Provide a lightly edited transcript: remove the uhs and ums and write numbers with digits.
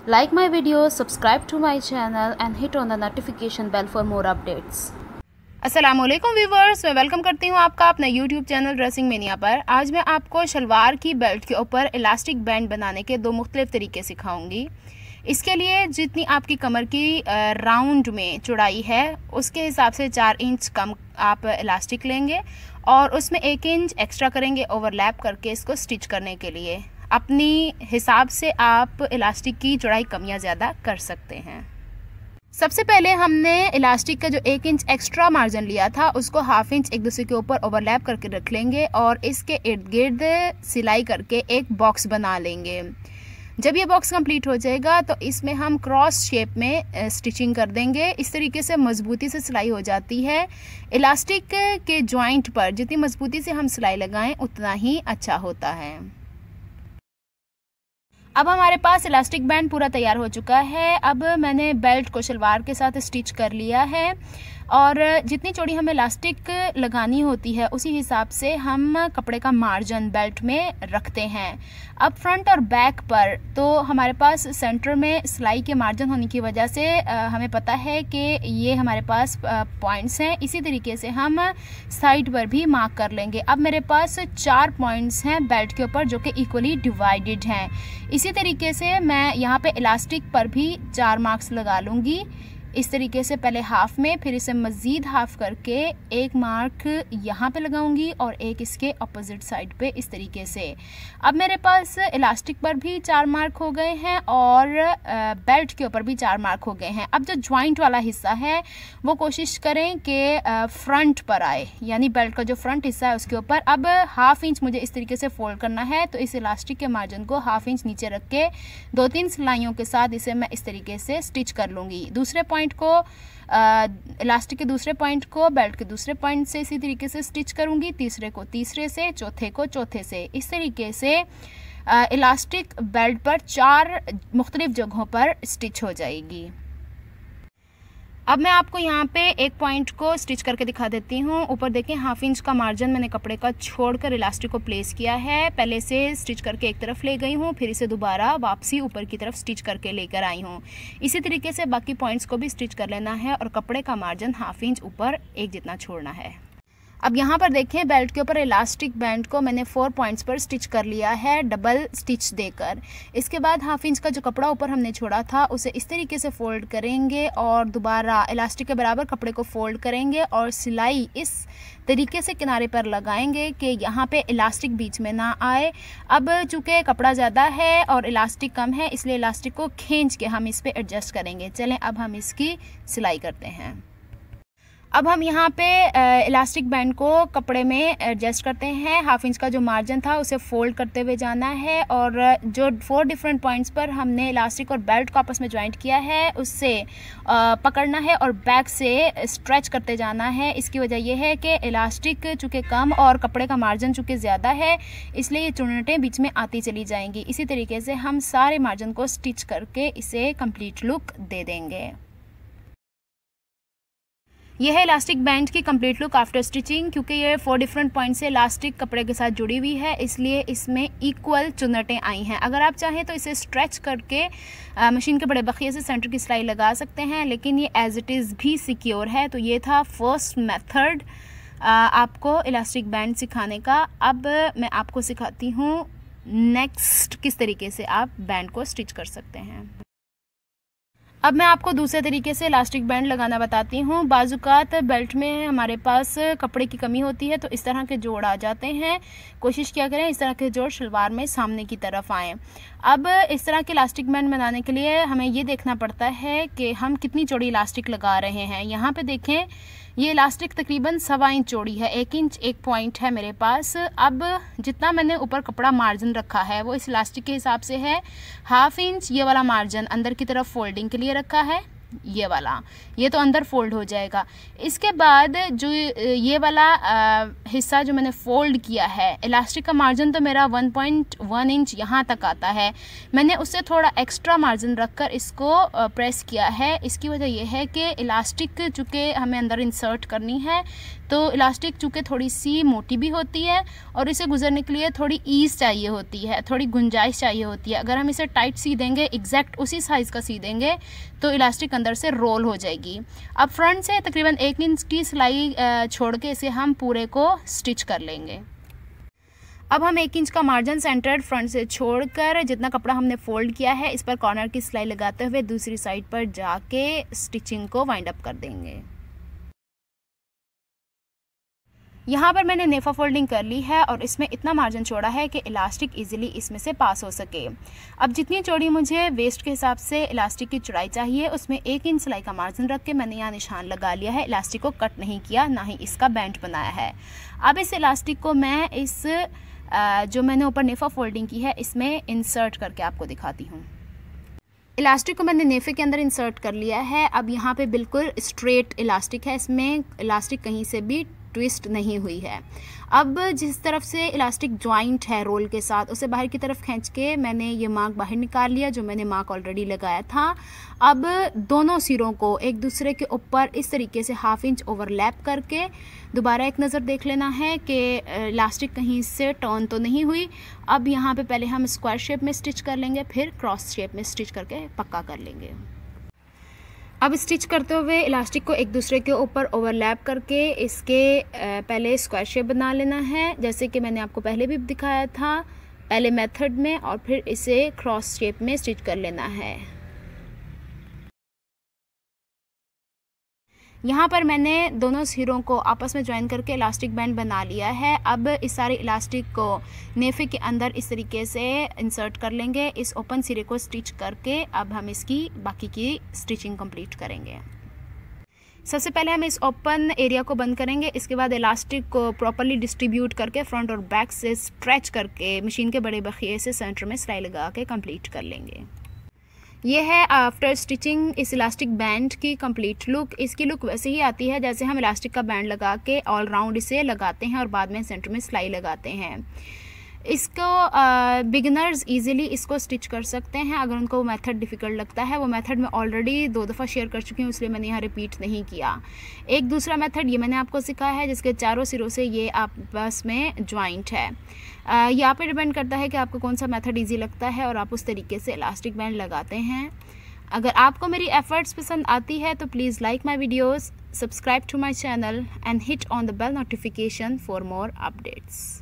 Like my videos, subscribe to my channel and hit on the notification bell for more updates. अस्सलामुअलैकुम viewers, मैं welcome करती हूँ आपका अपना यूट्यूब चैनल ड्रेसिंग मेनिया पर। आज मैं आपको शलवार की बेल्ट के ऊपर इलास्टिक बैंड बनाने के दो मुख्तलिफ तरीके सिखाऊंगी। इसके लिए जितनी आपकी कमर की राउंड में चौड़ाई है उसके हिसाब से 4 इंच कम आप इलास्टिक लेंगे और उसमें 1 इंच एक्स्ट्रा करेंगे ओवरलैप करके इसको स्टिच करने के लिए। अपनी हिसाब से आप इलास्टिक की चौड़ाई कम या ज़्यादा कर सकते हैं। सबसे पहले हमने इलास्टिक का जो 1 इंच एक्स्ट्रा मार्जिन लिया था उसको 1/2 इंच एक दूसरे के ऊपर ओवरलैप करके रख लेंगे और इसके इर्द गिर्द सिलाई करके एक बॉक्स बना लेंगे। जब ये बॉक्स कंप्लीट हो जाएगा तो इसमें हम क्रॉस शेप में स्टिचिंग कर देंगे। इस तरीके से मजबूती से सिलाई हो जाती है। इलास्टिक के जॉइंट पर जितनी मजबूती से हम सिलाई लगाएं उतना ही अच्छा होता है। अब हमारे पास इलास्टिक बैंड पूरा तैयार हो चुका है। अब मैंने बेल्ट को शलवार के साथ स्टिच कर लिया है और जितनी चौड़ी हमें इलास्टिक लगानी होती है उसी हिसाब से हम कपड़े का मार्जिन बेल्ट में रखते हैं। अब फ्रंट और बैक पर तो हमारे पास सेंटर में सिलाई के मार्जिन होने की वजह से हमें पता है कि ये हमारे पास पॉइंट्स हैं। इसी तरीके से हम साइड पर भी मार्क कर लेंगे। अब मेरे पास 4 पॉइंट्स हैं बेल्ट के ऊपर जो कि इक्वली डिवाइडेड हैं। इसी तरीके से मैं यहाँ पे इलास्टिक पर भी 4 मार्क्स लगा लूँगी। इस तरीके से पहले हाफ में, फिर इसे मज़ीद हाफ करके एक मार्क यहाँ पे लगाऊंगी और एक इसके अपोजिट साइड पे इस तरीके से। अब मेरे पास इलास्टिक पर भी 4 मार्क हो गए हैं और बेल्ट के ऊपर भी 4 मार्क हो गए हैं। अब जो जॉइंट वाला हिस्सा है वो कोशिश करें कि फ्रंट पर आए, यानी बेल्ट का जो फ्रंट हिस्सा है उसके ऊपर। अब 1/2 इंच मुझे इस तरीके से फोल्ड करना है तो इस इलास्टिक के मार्जिन को 1/2 इंच नीचे रख के 2-3 सिलाइयों के साथ इसे मैं इस तरीके से स्टिच कर लूँगी। दूसरे पॉइंट को इलास्टिक के दूसरे पॉइंट को बेल्ट के दूसरे पॉइंट से इसी तरीके से स्टिच करूंगी, तीसरे को तीसरे से, चौथे को चौथे से। इस तरीके से इलास्टिक बेल्ट पर 4 मुख्तलिफ जगहों पर स्टिच हो जाएगी। अब मैं आपको यहाँ पे एक पॉइंट को स्टिच करके दिखा देती हूँ। ऊपर देखें 1/2 इंच का मार्जिन मैंने कपड़े का छोड़कर इलास्टिक को प्लेस किया है। पहले से स्टिच करके एक तरफ ले गई हूँ, फिर इसे दोबारा वापसी ऊपर की तरफ स्टिच करके लेकर आई हूँ। इसी तरीके से बाकी पॉइंट्स को भी स्टिच कर लेना है और कपड़े का मार्जिन 1/2 इंच ऊपर एक जितना छोड़ना है। अब यहाँ पर देखें बेल्ट के ऊपर इलास्टिक बैंड को मैंने 4 पॉइंट्स पर स्टिच कर लिया है डबल स्टिच देकर। इसके बाद 1/2 इंच का जो कपड़ा ऊपर हमने छोड़ा था उसे इस तरीके से फोल्ड करेंगे और दोबारा इलास्टिक के बराबर कपड़े को फोल्ड करेंगे और सिलाई इस तरीके से किनारे पर लगाएंगे कि यहाँ पे इलास्टिक बीच में ना आए। अब चूँकि कपड़ा ज़्यादा है और इलास्टिक कम है इसलिए इलास्टिक को खींच के हम इस पर एडजस्ट करेंगे। चलें अब हम इसकी सिलाई करते हैं। अब हम यहाँ पे इलास्टिक बैंड को कपड़े में एडजस्ट करते हैं। 1/2 इंच का जो मार्जिन था उसे फोल्ड करते हुए जाना है और जो 4 डिफरेंट पॉइंट्स पर हमने इलास्टिक और बेल्ट को आपस में ज्वाइंट किया है उससे पकड़ना है और बैक से स्ट्रेच करते जाना है। इसकी वजह यह है कि इलास्टिक चूँकि कम और कपड़े का मार्जिन चूँकि ज़्यादा है इसलिए ये चुनटें बीच में आती चली जाएंगी। इसी तरीके से हम सारे मार्जिन को स्टिच करके इसे कंप्लीट लुक दे देंगे। यह है इलास्टिक बैंड की कंप्लीट लुक आफ्टर स्टिचिंग। क्योंकि ये 4 डिफरेंट पॉइंट से इलास्टिक कपड़े के साथ जुड़ी हुई है इसलिए इसमें इक्वल चुन्नटें आई हैं। अगर आप चाहें तो इसे स्ट्रेच करके मशीन के बड़े बखिए से सेंटर की सिलाई लगा सकते हैं, लेकिन ये एज इट इज़ भी सिक्योर है। तो ये था फर्स्ट मेथड आपको इलास्टिक बैंड सिखाने का। अब मैं आपको सिखाती हूँ नेक्स्ट किस तरीके से आप बैंड को स्टिच कर सकते हैं। अब मैं आपको दूसरे तरीके से इलास्टिक बैंड लगाना बताती हूँ। बाज़ुकात बेल्ट में हमारे पास कपड़े की कमी होती है तो इस तरह के जोड़ आ जाते हैं। कोशिश किया करें इस तरह के जोड़ शलवार में सामने की तरफ आएँ। अब इस तरह के इलास्टिक बैंड बनाने के लिए हमें ये देखना पड़ता है कि हम कितनी चौड़ी इलास्टिक लगा रहे हैं। यहाँ पे देखें ये इलास्टिक तकरीबन 1.25 इंच चौड़ी है, 1 इंच एक पॉइंट है मेरे पास। अब जितना मैंने ऊपर कपड़ा मार्जिन रखा है वो इस इलास्टिक के हिसाब से है। 1/2 इंच ये वाला मार्जिन अंदर की तरफ फोल्डिंग के लिए रखा है, ये वाला, ये तो अंदर फोल्ड हो जाएगा। इसके बाद जो ये वाला हिस्सा जो मैंने फोल्ड किया है, इलास्टिक का मार्जिन तो मेरा 1.1 इंच यहाँ तक आता है। मैंने उससे थोड़ा एक्स्ट्रा मार्जिन रखकर इसको प्रेस किया है। इसकी वजह यह है कि इलास्टिक चूँकि हमें अंदर इंसर्ट करनी है तो इलास्टिक चूँकि थोड़ी सी मोटी भी होती है और इसे गुजरने के लिए थोड़ी ईज़ चाहिए होती है, थोड़ी गुंजाइश चाहिए होती है। अगर हम इसे टाइट सी देंगे, एग्जैक्ट उसी साइज़ का सी देंगे, तो इलास्टिक अंदर से रोल हो जाएगी। अब फ्रंट से तकरीबन 1 इंच की सिलाई छोड़ के इसे हम पूरे को स्टिच कर लेंगे। अब हम 1 इंच का मार्जिन सेंटर्ड फ्रंट से छोड़कर जितना कपड़ा हमने फोल्ड किया है, इस पर कॉर्नर की सिलाई लगाते हुए दूसरी साइड पर जाके स्टिचिंग को वाइंड अप कर देंगे। यहाँ पर मैंने नेफा फोल्डिंग कर ली है और इसमें इतना मार्जिन छोड़ा है कि इलास्टिक इजीली इसमें से पास हो सके। अब जितनी चौड़ी मुझे वेस्ट के हिसाब से इलास्टिक की चौड़ाई चाहिए, उसमें 1 इंच सिलाई का मार्जिन रख के मैंने यहाँ निशान लगा लिया है। इलास्टिक को कट नहीं किया, ना ही इसका बैंड बनाया है। अब इस इलास्टिक को मैं इस जो मैंने ऊपर नेफा फोल्डिंग की है इसमें इंसर्ट करके आपको दिखाती हूँ। इलास्टिक को मैंने नेफे के अंदर इंसर्ट कर लिया है। अब यहाँ पे बिल्कुल स्ट्रेट इलास्टिक है, इसमें इलास्टिक कहीं से भी ट्विस्ट नहीं हुई है। अब जिस तरफ से इलास्टिक जॉइंट है रोल के साथ, उसे बाहर की तरफ खींच के मैंने ये मार्क बाहर निकाल लिया, जो मैंने मार्क ऑलरेडी लगाया था। अब दोनों सिरों को एक दूसरे के ऊपर इस तरीके से 1/2 इंच ओवरलैप करके दोबारा एक नज़र देख लेना है कि इलास्टिक कहीं से टर्न तो नहीं हुई। अब यहाँ पे पहले हम स्क्वायर शेप में स्टिच कर लेंगे, फिर क्रॉस शेप में स्टिच करके पक्का कर लेंगे। अब स्टिच करते हुए इलास्टिक को एक दूसरे के ऊपर ओवरलैप करके इसके पहले स्क्वायर शेप बना लेना है, जैसे कि मैंने आपको पहले भी दिखाया था, पहले मेथड में, और फिर इसे क्रॉस शेप में स्टिच कर लेना है। यहाँ पर मैंने दोनों सिरों को आपस में ज्वाइन करके इलास्टिक बैंड बना लिया है। अब इस सारे इलास्टिक को नेफे के अंदर इस तरीके से इंसर्ट कर लेंगे। इस ओपन सिरे को स्टिच करके अब हम इसकी बाकी की स्टिचिंग कंप्लीट करेंगे। सबसे पहले हम इस ओपन एरिया को बंद करेंगे। इसके बाद इलास्टिक को प्रॉपर्ली डिस्ट्रीब्यूट करके फ्रंट और बैक से स्ट्रेच करके मशीन के बड़े बखिए से सेंटर में सिलाई लगा के कंप्लीट कर लेंगे। ये है आफ्टर स्टिचिंग इस इलास्टिक बैंड की कंप्लीट लुक। इसकी लुक वैसे ही आती है जैसे हम इलास्टिक का बैंड लगा के ऑल राउंड इसे लगाते हैं और बाद में सेंटर में सिलाई लगाते हैं। इसको बिगिनर्स इजीली इसको स्टिच कर सकते हैं। अगर उनको वो मेथड डिफ़िकल्ट लगता है, वो मेथड मैं ऑलरेडी 2 दफ़ा शेयर कर चुकी हूँ, इसलिए मैंने यहाँ रिपीट नहीं किया। एक दूसरा मेथड ये मैंने आपको सिखाया है जिसके चारों सिरों से ये आपस में ज्वाइंट है। यहाँ पे डिपेंड करता है कि आपको कौन सा मेथड ईजी लगता है और आप उस तरीके से इलास्टिक बैंड लगाते हैं। अगर आपको मेरी एफर्ट्स पसंद आती है तो please like my videos, subscribe to my channel and hit on the bell notification for more updates.